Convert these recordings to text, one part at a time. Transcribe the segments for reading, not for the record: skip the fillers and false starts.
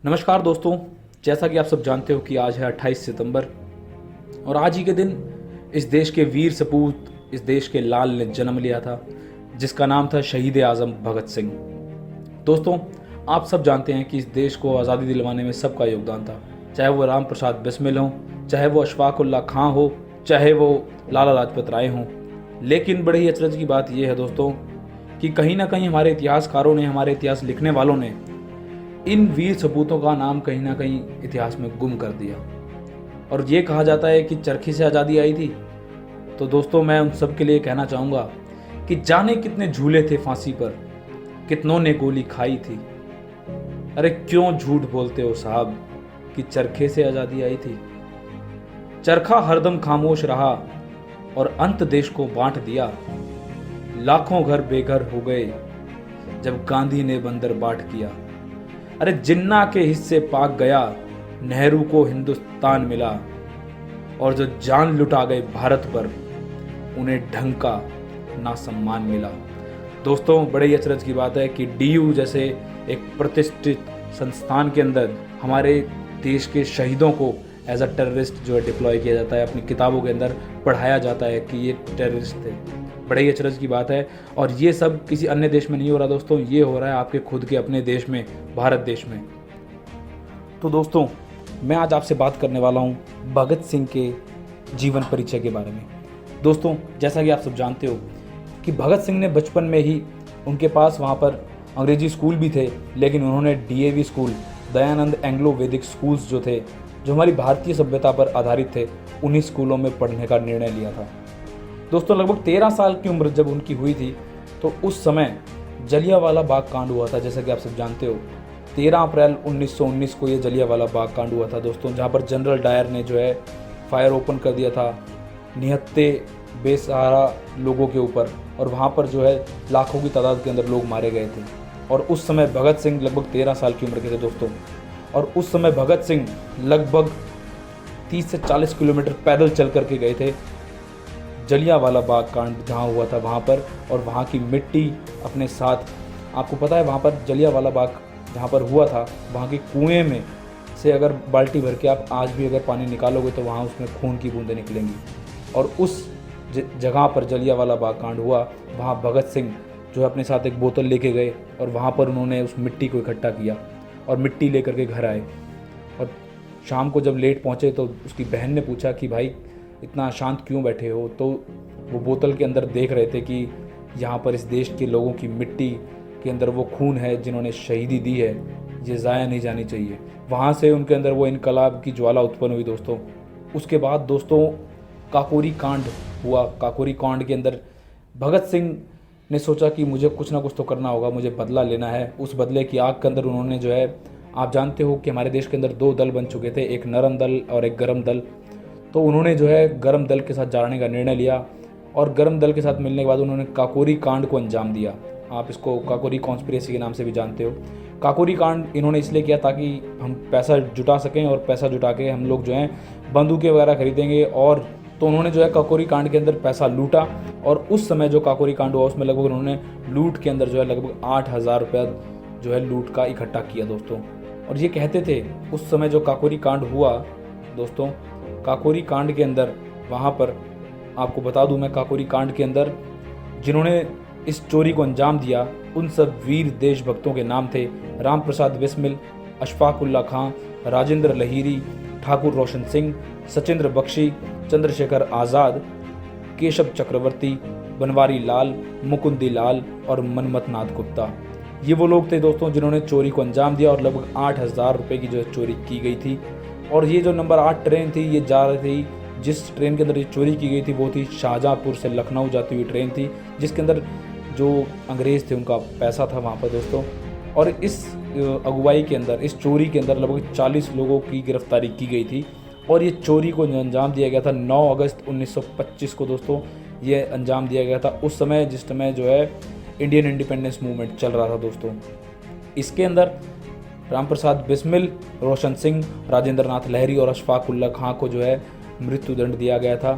नमस्कार दोस्तों। जैसा कि आप सब जानते हो कि आज है 28 सितंबर और आज ही के दिन इस देश के वीर सपूत, इस देश के लाल ने जन्म लिया था, जिसका नाम था शहीद आज़म भगत सिंह। दोस्तों, आप सब जानते हैं कि इस देश को आज़ादी दिलवाने में सबका योगदान था, चाहे वो राम प्रसाद बिस्मिल हों, चाहे वो अशफाक उल्लाह खां हो, चाहे वो लाला लाजपत राय हों। लेकिन बड़ी ही अचरज की बात यह है दोस्तों कि कहीं ना कहीं हमारे इतिहासकारों ने, हमारे इतिहास लिखने वालों ने इन वीर सपूतों का नाम कहीं ना कहीं इतिहास में गुम कर दिया। और ये कहा जाता है कि चरखी से आज़ादी आई थी। तो दोस्तों, मैं उन सब के लिए कहना चाहूँगा कि जाने कितने झूले थे फांसी पर, कितनों ने गोली खाई थी। अरे क्यों झूठ बोलते हो साहब कि चरखे से आज़ादी आई थी। चरखा हरदम खामोश रहा और अंत देश को बांट दिया। लाखों घर बेघर हो गए जब गांधी ने बंदर बाट किया। अरे जिन्ना के हिस्से पाक गया, नेहरू को हिंदुस्तान मिला, और जो जान लुटा गए भारत पर, उन्हें ढंग का ना सम्मान मिला। दोस्तों, बड़े ही अचरज की बात है कि डीयू जैसे एक प्रतिष्ठित संस्थान के अंदर हमारे देश के शहीदों को एज अ टेररिस्ट जो है डिप्लॉय किया जाता है, अपनी किताबों के अंदर पढ़ाया जाता है कि ये टेररिस्ट थे। बड़े ही अचरज की बात है। और ये सब किसी अन्य देश में नहीं हो रहा दोस्तों, ये हो रहा है आपके खुद के अपने देश में, भारत देश में। तो दोस्तों, मैं आज आपसे बात करने वाला हूँ भगत सिंह के जीवन परिचय के बारे में। दोस्तों, जैसा कि आप सब जानते हो कि भगत सिंह ने बचपन में ही, उनके पास वहाँ पर अंग्रेजी स्कूल भी थे, लेकिन उन्होंने डीएवी स्कूल, दयानंद एंग्लो वैदिक स्कूल्स जो थे, जो हमारी भारतीय सभ्यता पर आधारित थे, उन्हीं स्कूलों में पढ़ने का निर्णय लिया था। दोस्तों, लगभग 13 साल की उम्र जब उनकी हुई थी तो उस समय जलियांवाला बाग कांड हुआ था। जैसा कि आप सब जानते हो, 13 अप्रैल 1919 को ये जलियांवाला बाग कांड हुआ था दोस्तों, जहाँ पर जनरल डायर ने जो है फायर ओपन कर दिया था निहत्थे बेसहारा लोगों के ऊपर, और वहाँ पर जो है लाखों की तादाद के अंदर लोग मारे गए थे। और उस समय भगत सिंह लगभग 13 साल की उम्र के थे दोस्तों, और उस समय भगत सिंह लगभग 30 से 40 किलोमीटर पैदल चल करके गए थे जलियांवाला बाग कांड जहाँ हुआ था वहाँ पर, और वहाँ की मिट्टी अपने साथ, आपको पता है वहाँ पर जलियांवाला बाग जहाँ पर हुआ था, वहाँ के कुएं में से अगर बाल्टी भर के आप आज भी अगर पानी निकालोगे तो वहाँ उसमें खून की बूंदें निकलेंगी। और उस जगह पर जलियांवाला बाग कांड हुआ, वहाँ भगत सिंह जो है अपने साथ एक बोतल लेके गए और वहाँ पर उन्होंने उस मिट्टी को इकट्ठा किया और मिट्टी लेकर के घर आए। और शाम को जब लेट पहुँचे तो उसकी बहन ने पूछा कि भाई इतना शांत क्यों बैठे हो, तो वो बोतल के अंदर देख रहे थे कि यहाँ पर इस देश के लोगों की मिट्टी के अंदर वो खून है जिन्होंने शहीदी दी है, ये ज़ाया नहीं जानी चाहिए। वहाँ से उनके अंदर वो इनकलाब की ज्वाला उत्पन्न हुई दोस्तों। उसके बाद दोस्तों काकोरी कांड हुआ। काकोरी कांड के अंदर भगत सिंह ने सोचा कि मुझे कुछ ना कुछ तो करना होगा, मुझे बदला लेना है। उस बदले की आग के अंदर उन्होंने जो है, आप जानते हो कि हमारे देश के अंदर 2 दल बन चुके थे, एक नरम दल और एक गर्म दल। तो उन्होंने जो है गर्म दल के साथ जाने का निर्णय लिया, और गर्म दल के साथ मिलने के बाद उन्होंने काकोरी कांड को अंजाम दिया। आप इसको काकोरी कॉन्स्पिरेसी के नाम से भी जानते हो। काकोरी कांड इन्होंने इसलिए किया ताकि हम पैसा जुटा सकें, और पैसा जुटा के हम लोग जो हैं बंदूकें वगैरह खरीदेंगे। और तो उन्होंने जो है काकोरी कांड के अंदर पैसा लूटा, और उस समय जो काकोरी कांड हुआ उसमें लगभग उन्होंने लूट के अंदर जो है लगभग 8,000 रुपया जो है लूट का इकट्ठा किया दोस्तों। और ये कहते थे उस समय जो काकोरी कांड हुआ दोस्तों, काकोरी कांड के अंदर, वहाँ पर आपको बता दूं मैं, काकोरी कांड के अंदर जिन्होंने इस चोरी को अंजाम दिया उन सब वीर देशभक्तों के नाम थे राम प्रसाद बिस्मिल, अशफाक उल्लाह खां, राजेंद्र लहिरी, ठाकुर रोशन सिंह, सचिंद्र बख्शी, चंद्रशेखर आज़ाद, केशव चक्रवर्ती, बनवारी लाल, मुकुंदी लाल और मनमथ नाथ गुप्ता। ये वो लोग थे दोस्तों जिन्होंने चोरी को अंजाम दिया, और लगभग 8,000 रुपये की जो है चोरी की गई थी। और ये जो नंबर 8 ट्रेन थी, ये जा रही थी, जिस ट्रेन के अंदर ये चोरी की गई थी वो थी शाहजहाँपुर से लखनऊ जाती हुई ट्रेन थी, जिसके अंदर जो अंग्रेज़ थे उनका पैसा था वहाँ पर दोस्तों। और इस अगुवाई के अंदर, इस चोरी के अंदर लगभग 40 लोगों की गिरफ्तारी की गई थी, और ये चोरी को अंजाम दिया गया था 9 अगस्त 1925 को दोस्तों। ये अंजाम दिया गया था उस समय जिस समय जो है इंडियन इंडिपेंडेंस मूवमेंट चल रहा था दोस्तों। इसके अंदर राम प्रसाद बिस्मिल, रोशन सिंह, राजेंद्र नाथ लहरी और अशफाक उल्लाह खां को जो है मृत्युदंड दिया गया था,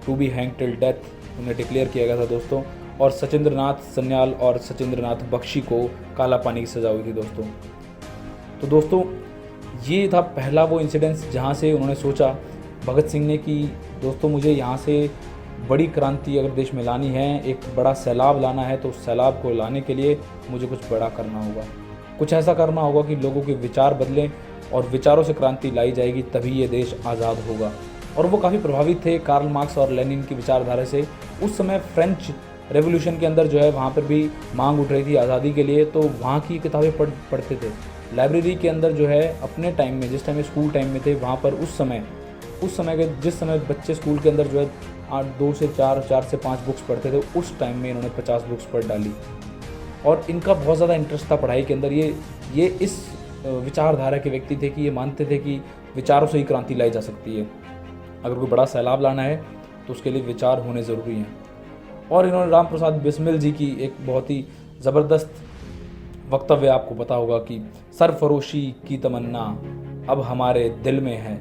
to be hang till death उन्हें डिक्लेयर किया गया था दोस्तों। और सचिंद्र नाथ सन्याल और सचिंद्र नाथ बख्शी को काला पानी की सजा हुई थी दोस्तों। तो दोस्तों, ये था पहला वो इंसिडेंस जहाँ से उन्होंने सोचा भगत सिंह ने कि दोस्तों मुझे यहाँ से बड़ी क्रांति अगर देश में लानी है, एक बड़ा सैलाब लाना है, तो उस सैलाब को लाने के लिए मुझे कुछ बड़ा करना होगा, कुछ ऐसा करना होगा कि लोगों के विचार बदलें और विचारों से क्रांति लाई जाएगी, तभी ये देश आज़ाद होगा। और वो काफ़ी प्रभावित थे कार्ल मार्क्स और लेनिन की विचारधारा से। उस समय फ्रेंच रेवोल्यूशन के अंदर जो है वहाँ पर भी मांग उठ रही थी आज़ादी के लिए, तो वहाँ की किताबें पढ़ते थे। लाइब्रेरी के अंदर जो है अपने टाइम में, जिस टाइम स्कूल टाइम में थे, वहाँ पर उस समय के जिस समय बच्चे स्कूल के अंदर जो है 2 से 4 से 5 बुक्स पढ़ते थे, उस टाइम में इन्होंने 50 बुक्स पढ़ डाली। और इनका बहुत ज़्यादा इंटरेस्ट था पढ़ाई के अंदर। ये इस विचारधारा के व्यक्ति थे कि ये मानते थे कि विचारों से ही क्रांति लाई जा सकती है। अगर कोई बड़ा सैलाब लाना है तो उसके लिए विचार होने ज़रूरी हैं। और इन्होंने राम प्रसाद बिस्मिल जी की एक बहुत ही ज़बरदस्त वक्तव्य आपको पता होगा कि सरफरोशी की तमन्ना अब हमारे दिल में है,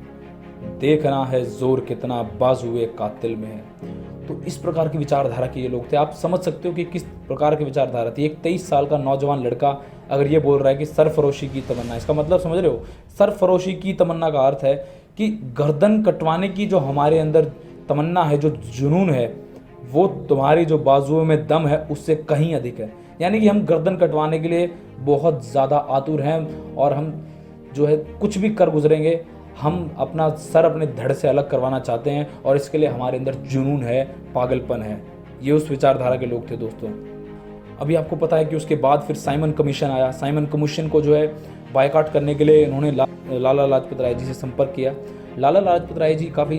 देखना है जोर कितना बाजुए कातिल में है। तो इस प्रकार की विचारधारा के ये लोग थे। आप समझ सकते हो कि किस प्रकार की विचारधारा थी। एक 23 साल का नौजवान लड़का अगर ये बोल रहा है कि सरफरोशी की तमन्ना, इसका मतलब समझ रहे हो? सरफरोशी की तमन्ना का अर्थ है कि गर्दन कटवाने की जो हमारे अंदर तमन्ना है, जो जुनून है, वो तुम्हारी जो बाजुओं में दम है उससे कहीं अधिक है। यानी कि हम गर्दन कटवाने के लिए बहुत ज़्यादा आतुर हैं और हम जो है कुछ भी कर गुजरेंगे। हम अपना सर अपने धड़ से अलग करवाना चाहते हैं और इसके लिए हमारे अंदर जुनून है, पागलपन है। ये उस विचारधारा के लोग थे दोस्तों। अभी आपको पता है कि उसके बाद फिर साइमन कमीशन आया। साइमन कमीशन को जो है बायकॉट करने के लिए इन्होंने लाला लाजपत राय जी से संपर्क किया। लाला लाजपत राय जी काफ़ी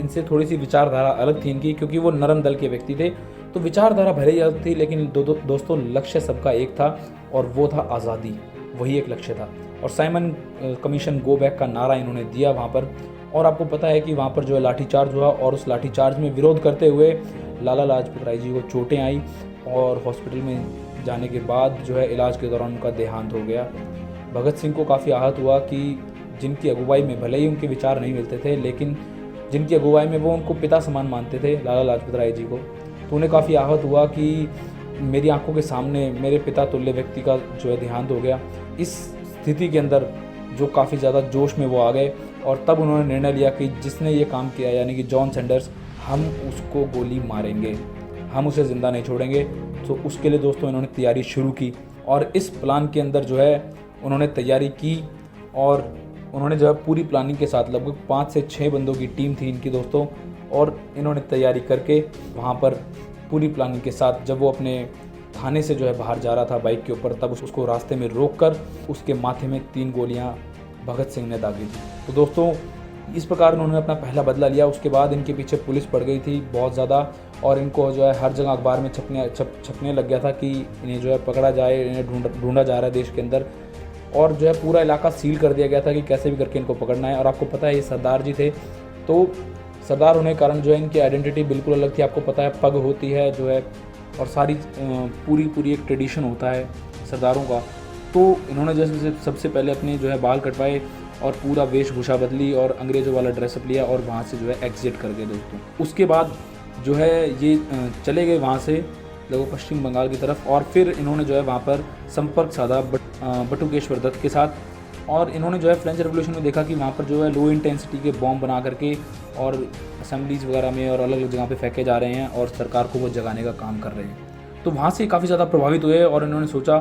इनसे थोड़ी सी विचारधारा अलग थी इनकी, क्योंकि वो नरम दल के व्यक्ति थे। तो विचारधारा भले ही अलग थी, लेकिन दोस्तों लक्ष्य सबका एक था और वो था आज़ादी। वही एक लक्ष्य था। और साइमन कमीशन गो बैक का नारा इन्होंने दिया वहाँ पर। और आपको पता है कि वहाँ पर जो है लाठीचार्ज हुआ और उस लाठीचार्ज में विरोध करते हुए लाला लाजपत राय जी को चोटें आई और हॉस्पिटल में जाने के बाद जो है इलाज के दौरान उनका देहांत हो गया। भगत सिंह को काफ़ी आहत हुआ कि जिनकी अगुवाई में भले ही उनके विचार नहीं मिलते थे, लेकिन जिनकी अगुवाई में वो उनको पिता समान मानते थे, लाला लाजपत राय जी को, तो उन्हें काफ़ी आहत हुआ कि मेरी आंखों के सामने मेरे पिता तुल्य व्यक्ति का जो है देहांत हो गया। इस स्थिति के अंदर जो काफ़ी ज़्यादा जोश में वो आ गए और तब उन्होंने निर्णय लिया कि जिसने ये काम किया यानी कि जॉन सैंडर्स, हम उसको गोली मारेंगे, हम उसे ज़िंदा नहीं छोड़ेंगे। तो उसके लिए दोस्तों इन्होंने तैयारी शुरू की और इस प्लान के अंदर जो है उन्होंने तैयारी की और उन्होंने जो है पूरी प्लानिंग के साथ, लगभग 5 से 6 बंदों की टीम थी इनकी दोस्तों, और इन्होंने तैयारी करके वहाँ पर पूरी प्लानिंग के साथ जब वो अपने थाने से जो है बाहर जा रहा था बाइक के ऊपर, तब उसको रास्ते में रोककर उसके माथे में 3 गोलियां भगत सिंह ने दागी थी। तो दोस्तों इस प्रकार उन्होंने अपना पहला बदला लिया। उसके बाद इनके पीछे पुलिस पड़ गई थी बहुत ज़्यादा और इनको जो है हर जगह अखबार में छपने लग गया था कि इन्हें जो है पकड़ा जाए, इन्हें ढूंढा जा रहा है देश के अंदर। और जो है पूरा इलाका सील कर दिया गया था कि कैसे भी करके इनको पकड़ना है। और आपको पता है ये सरदार जी थे, तो सरदार होने के कारण जो है इनकी आइडेंटिटी बिल्कुल अलग थी। आपको पता है पग होती है जो है, और सारी पूरी एक ट्रेडिशन होता है सरदारों का। तो इन्होंने जैसे सबसे पहले अपने जो है बाल कटवाए और पूरा वेशभूषा बदली और अंग्रेज़ों वाला ड्रेसअप लिया और वहाँ से जो है एग्जिट कर गए दोस्तों। उसके बाद जो है ये चले गए वहाँ से लगभग पश्चिम बंगाल की तरफ और फिर इन्होंने जो है वहाँ पर संपर्क साधा बटुकेश्वर दत्त के साथ। और इन्होंने जो है फ्रेंच रेवोल्यूशन में देखा कि वहाँ पर जो है लो इंटेंसिटी के बॉम्ब बना करके और असेंबलीज़ वगैरह में और अलग अलग जगह पे फेंके जा रहे हैं और सरकार को वो जगाने का काम कर रहे हैं। तो वहाँ से काफ़ी ज़्यादा प्रभावित हुए और इन्होंने सोचा,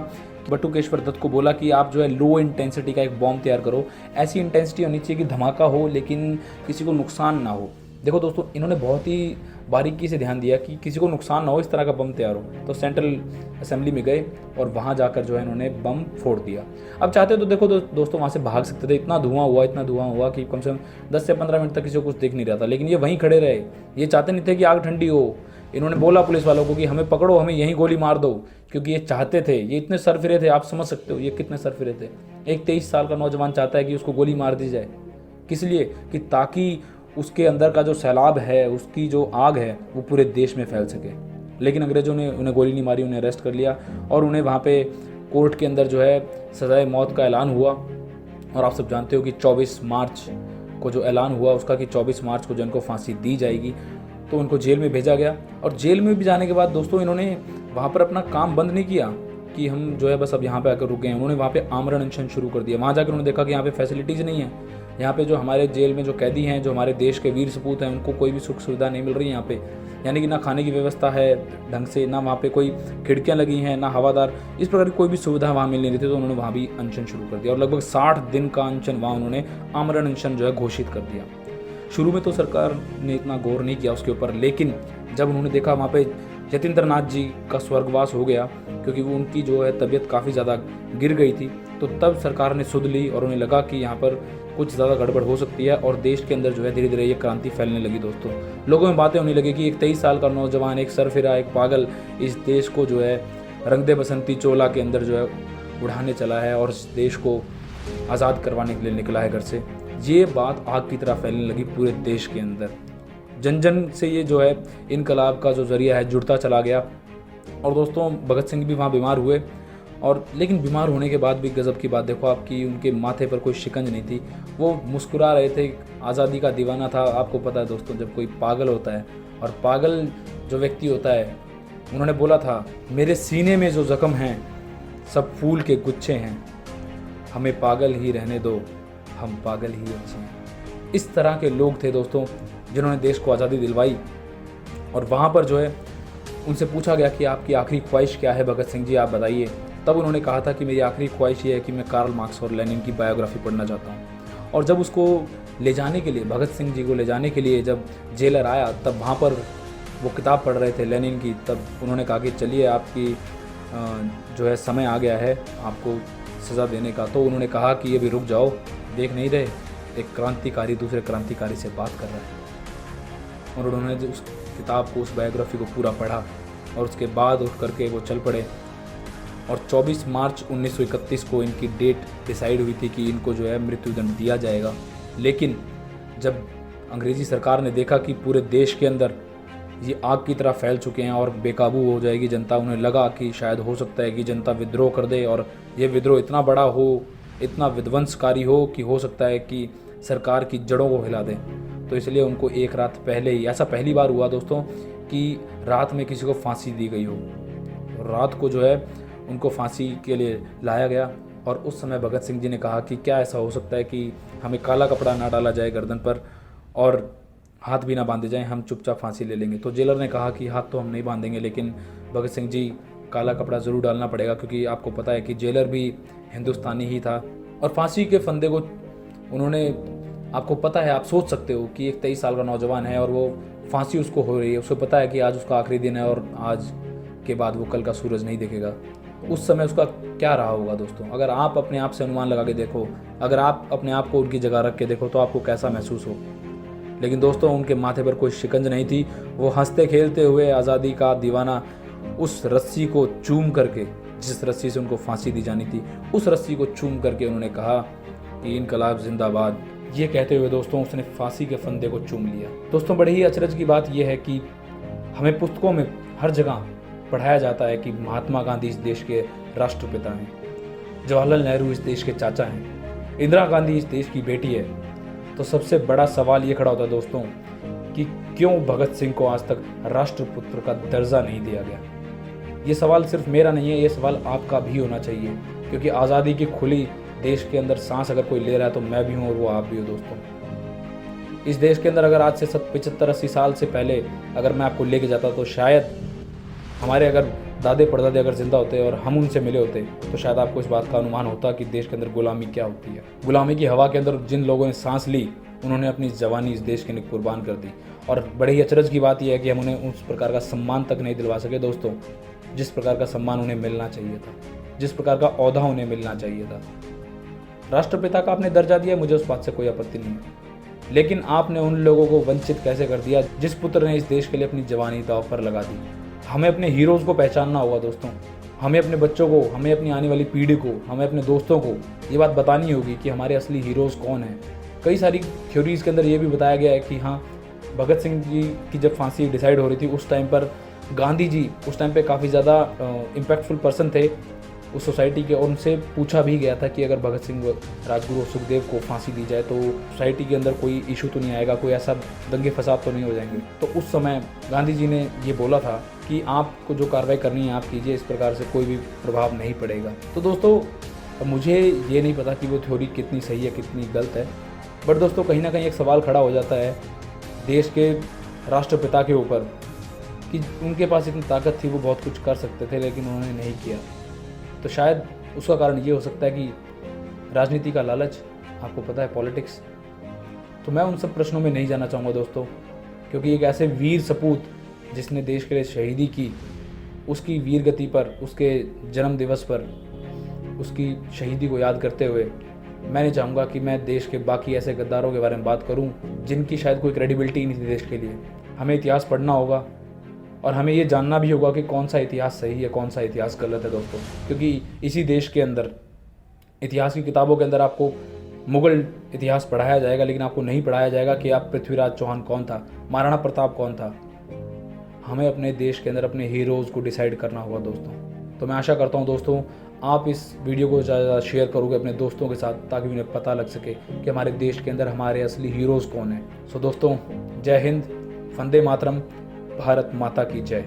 बटुकेश्वर दत्त को बोला कि आप जो है लो इंटेंसिटी का एक बॉम्ब तैयार करो। ऐसी इंटेंसिटी होनी चाहिए कि धमाका हो लेकिन किसी को नुकसान ना हो। देखो दोस्तों, इन्होंने बहुत ही बारीकी से ध्यान दिया कि किसी को नुकसान ना हो, इस तरह का बम तैयार हो। तो सेंट्रल असेंबली में गए और वहाँ जाकर जो है इन्होंने बम फोड़ दिया। अब चाहते तो देखो दोस्तों वहाँ से भाग सकते थे, इतना धुआं हुआ कि कम से कम 10 से 15 मिनट तक किसी को कुछ दिख नहीं रहा था, लेकिन ये वहीं खड़े रहे। ये चाहते नहीं थे कि आग ठंडी हो। इन्होंने बोला पुलिस वालों को कि हमें पकड़ो, हमें यहीं गोली मार दो, क्योंकि ये चाहते थे। ये इतने सरफिरे थे, आप समझ सकते हो ये कितने सरफिरे थे। एक 23 साल का नौजवान चाहता है कि उसको गोली मार दी जाए, किस लिए? कि ताकि उसके अंदर का जो सैलाब है, उसकी जो आग है, वो पूरे देश में फैल सके। लेकिन अंग्रेज़ों ने उन्हें गोली नहीं मारी, उन्हें अरेस्ट कर लिया और उन्हें वहाँ पे कोर्ट के अंदर जो है सज़ाए मौत का ऐलान हुआ। और आप सब जानते हो कि 24 मार्च को जो ऐलान हुआ उसका कि 24 मार्च को जो इनको फांसी दी जाएगी। तो उनको जेल में भेजा गया और जेल में भी जाने के बाद दोस्तों इन्होंने वहाँ पर अपना काम बंद नहीं किया कि हम जो है बस अब यहाँ पे आकर रुक गए हैं। उन्होंने वहाँ पे आमरण अनशन शुरू कर दिया। वहाँ जाकर उन्होंने देखा कि यहाँ पे फैसिलिटीज़ नहीं है, यहाँ पे जो हमारे जेल में जो कैदी हैं, जो हमारे देश के वीर सपूत हैं, उनको कोई भी सुख सुविधा नहीं मिल रही है यहाँ पे। यानी कि ना खाने की व्यवस्था है ढंग से, ना वहाँ पे कोई खिड़कियाँ लगी हैं, ना हवादार, इस प्रकार की कोई भी सुविधा वहाँ मिल नहीं रही थी। तो उन्होंने वहाँ भी अनशन शुरू कर दिया और लगभग 60 दिन का अनशन वहाँ उन्होंने आमरण अनशन जो है घोषित कर दिया। शुरू में तो सरकार ने इतना गौर नहीं किया उसके ऊपर, लेकिन जब उन्होंने देखा वहाँ पे यतीन्द्र नाथ जी का स्वर्गवास हो गया, क्योंकि वो उनकी जो है तबीयत काफ़ी ज़्यादा गिर गई थी, तो तब सरकार ने सुध ली और उन्हें लगा कि यहाँ पर कुछ ज़्यादा गड़बड़ हो सकती है और देश के अंदर जो है धीरे धीरे ये क्रांति फैलने लगी। दोस्तों, लोगों में बातें होने लगी कि एक 23 साल का नौजवान, एक सरफिरा, एक पागल इस देश को जो है रंगदे बसंती चोला के अंदर जो है उड़ाने चला है और इस देश को आज़ाद करवाने के लिए निकला है घर से। ये बात आग की तरह फैलने लगी पूरे देश के अंदर। जन जन से ये जो है इनकलाब का जो जरिया है जुड़ता चला गया। और दोस्तों, भगत सिंह भी वहाँ बीमार हुए, और लेकिन बीमार होने के बाद भी गज़ब की बात देखो आपकी, उनके माथे पर कोई शिकंज नहीं थी, वो मुस्कुरा रहे थे, आज़ादी का दीवाना था। आपको पता है दोस्तों, जब कोई पागल होता है, और पागल जो व्यक्ति होता है, उन्होंने बोला था, मेरे सीने में जो ज़ख्म हैं सब फूल के गुच्छे हैं, हमें पागल ही रहने दो, हम पागल ही अच्छे हैं। इस तरह के लोग थे दोस्तों जिन्होंने देश को आज़ादी दिलवाई। और वहाँ पर जो है उनसे पूछा गया कि आपकी आखिरी ख्वाहिश क्या है भगत सिंह जी, आप बताइए। तब उन्होंने कहा था कि मेरी आखिरी ख्वाहिश ये है कि मैं कार्ल मार्क्स और लेनिन की बायोग्राफी पढ़ना चाहता हूँ। और जब उसको ले जाने के लिए, भगत सिंह जी को ले जाने के लिए जब जेलर आया, तब वहाँ पर वो किताब पढ़ रहे थे लेनिन की, तब उन्होंने कहा कि चलिए आपकी जो है समय आ गया है आपको सज़ा देने का। तो उन्होंने कहा कि अभी रुक जाओ, देख नहीं रहे एक क्रांतिकारी दूसरे क्रांतिकारी से बात कर रहा है। और उन्होंने उस किताब को, उस बायोग्राफी को पूरा पढ़ा और उसके बाद उठ करके वो चल पड़े। और 24 मार्च 1931 को इनकी डेट डिसाइड हुई थी कि इनको जो है मृत्युदंड दिया जाएगा। लेकिन जब अंग्रेज़ी सरकार ने देखा कि पूरे देश के अंदर ये आग की तरह फैल चुके हैं और बेकाबू हो जाएगी जनता, उन्हें लगा कि शायद हो सकता है कि जनता विद्रोह कर दे और ये विद्रोह इतना बड़ा हो, इतना विध्वंसकारी हो कि हो सकता है कि सरकार की जड़ों को हिला दे। तो इसलिए उनको एक रात पहले ही, ऐसा पहली बार हुआ दोस्तों कि रात में किसी को फांसी दी गई हो। रात को जो है उनको फांसी के लिए लाया गया। और उस समय भगत सिंह जी ने कहा कि क्या ऐसा हो सकता है कि हमें काला कपड़ा ना डाला जाए गर्दन पर और हाथ भी ना बांधे जाएं, हम चुपचाप फांसी ले लेंगे। तो जेलर ने कहा कि हाथ तो हम नहीं बांधेंगे, लेकिन भगत सिंह जी काला कपड़ा ज़रूर डालना पड़ेगा, क्योंकि आपको पता है कि जेलर भी हिंदुस्तानी ही था। और फांसी के फंदे को उन्होंने, आपको पता है, आप सोच सकते हो कि एक 23 साल का नौजवान है और वो फांसी उसको हो रही है, उसको पता है कि आज उसका आखिरी दिन है और आज के बाद वो कल का सूरज नहीं देखेगा। उस समय उसका क्या रहा होगा दोस्तों? अगर आप अपने आप से अनुमान लगा के देखो, अगर आप अपने आप को उनकी जगह रख के देखो, तो आपको कैसा महसूस हो। लेकिन दोस्तों, उनके माथे पर कोई शिकंज नहीं थी। वो हंसते खेलते हुए आज़ादी का दीवाना उस रस्सी को चूम करके, जिस रस्सी से उनको फांसी दी जानी थी, उस रस्सी को चूम करके उन्होंने कहा कि इनकलाब जिंदाबाद। ये कहते हुए दोस्तों उसने फांसी के फंदे को चूम लिया। दोस्तों, बड़ी ही अचरज की बात यह है कि हमें पुस्तकों में हर जगह पढ़ाया जाता है कि महात्मा गांधी इस देश के राष्ट्रपिता हैं, जवाहरलाल नेहरू इस देश के चाचा हैं, इंदिरा गांधी इस देश की बेटी है। तो सबसे बड़ा सवाल ये खड़ा होता है दोस्तों कि क्यों भगत सिंह को आज तक राष्ट्रपुत्र का दर्जा नहीं दिया गया। ये सवाल सिर्फ मेरा नहीं है, ये सवाल आपका भी होना चाहिए, क्योंकि आज़ादी की खुली देश के अंदर सांस अगर कोई ले रहा है तो मैं भी हूँ और वो आप भी हो दोस्तों। इस देश के अंदर अगर आज से 75-80 साल से पहले अगर मैं आपको लेके जाता तो शायद हमारे अगर दादे परदादे अगर जिंदा होते और हम उनसे मिले होते तो शायद आपको इस बात का अनुमान होता कि देश के अंदर गुलामी क्या होती है। गुलामी की हवा के अंदर जिन लोगों ने सांस ली, उन्होंने अपनी जवानी इस देश के लिए कुर्बान कर दी। और बड़े ही अचरज की बात यह है कि हम उन्हें उस प्रकार का सम्मान तक नहीं दिलवा सके दोस्तों, जिस प्रकार का सम्मान उन्हें मिलना चाहिए था, जिस प्रकार का ओहदा उन्हें मिलना चाहिए था। राष्ट्रपिता का आपने दर्जा दिया, मुझे उस बात से कोई आपत्ति नहीं है, लेकिन आपने उन लोगों को वंचित कैसे कर दिया जिस पुत्र ने इस देश के लिए अपनी जवानी दांव पर लगा दी। हमें अपने हीरोज़ को पहचानना होगा दोस्तों। हमें अपने बच्चों को, हमें अपनी आने वाली पीढ़ी को, हमें अपने दोस्तों को ये बात बतानी होगी कि हमारे असली हीरोज़ कौन हैं। कई सारी थ्योरीज़ के अंदर ये भी बताया गया है कि हाँ, भगत सिंह जी की जब फांसी डिसाइड हो रही थी उस टाइम पर गांधी जी उस टाइम पे काफ़ी ज़्यादा इम्पैक्टफुल पर्सन थे उस सोसाइटी के, और उनसे पूछा भी गया था कि अगर भगत सिंह, राजगुरु और सुखदेव को फांसी दी जाए तो सोसाइटी के अंदर कोई इशू तो नहीं आएगा, कोई ऐसा दंगे फसाद तो नहीं हो जाएंगे। तो उस समय गांधी जी ने ये बोला था कि आपको जो कार्रवाई करनी है आप कीजिए, इस प्रकार से कोई भी प्रभाव नहीं पड़ेगा। तो दोस्तों मुझे ये नहीं पता कि वो थ्योरी कितनी सही है कितनी गलत है, बट दोस्तों कहीं ना कहीं एक सवाल खड़ा हो जाता है देश के राष्ट्रपिता के ऊपर कि उनके पास इतनी ताकत थी, वो बहुत कुछ कर सकते थे लेकिन उन्होंने नहीं किया। तो शायद उसका कारण ये हो सकता है कि राजनीति का लालच, आपको पता है पॉलिटिक्स। तो मैं उन सब प्रश्नों में नहीं जाना चाहूँगा दोस्तों, क्योंकि एक ऐसे वीर सपूत जिसने देश के लिए शहीदी की, उसकी वीर गति पर, उसके जन्म दिवस पर उसकी शहीदी को याद करते हुए मैं नहीं चाहूँगा कि मैं देश के बाकी ऐसे गद्दारों के बारे में बात करूँ जिनकी शायद कोई क्रेडिबिलिटी नहीं थी देश के लिए। हमें इतिहास पढ़ना होगा और हमें ये जानना भी होगा कि कौन सा इतिहास सही है, कौन सा इतिहास गलत है दोस्तों। क्योंकि इसी देश के अंदर इतिहास की किताबों के अंदर आपको मुगल इतिहास पढ़ाया जाएगा, लेकिन आपको नहीं पढ़ाया जाएगा कि आप पृथ्वीराज चौहान कौन था, महाराणा प्रताप कौन था। हमें अपने देश के अंदर अपने हीरोज़ को डिसाइड करना होगा दोस्तों। तो मैं आशा करता हूँ दोस्तों आप इस वीडियो को ज़्यादा शेयर करोगे अपने दोस्तों के साथ, ताकि उन्हें पता लग सके कि हमारे देश के अंदर हमारे असली हीरोज़ कौन हैं। सो दोस्तों, जय हिंद, वंदे मातरम, भारत माता की जय।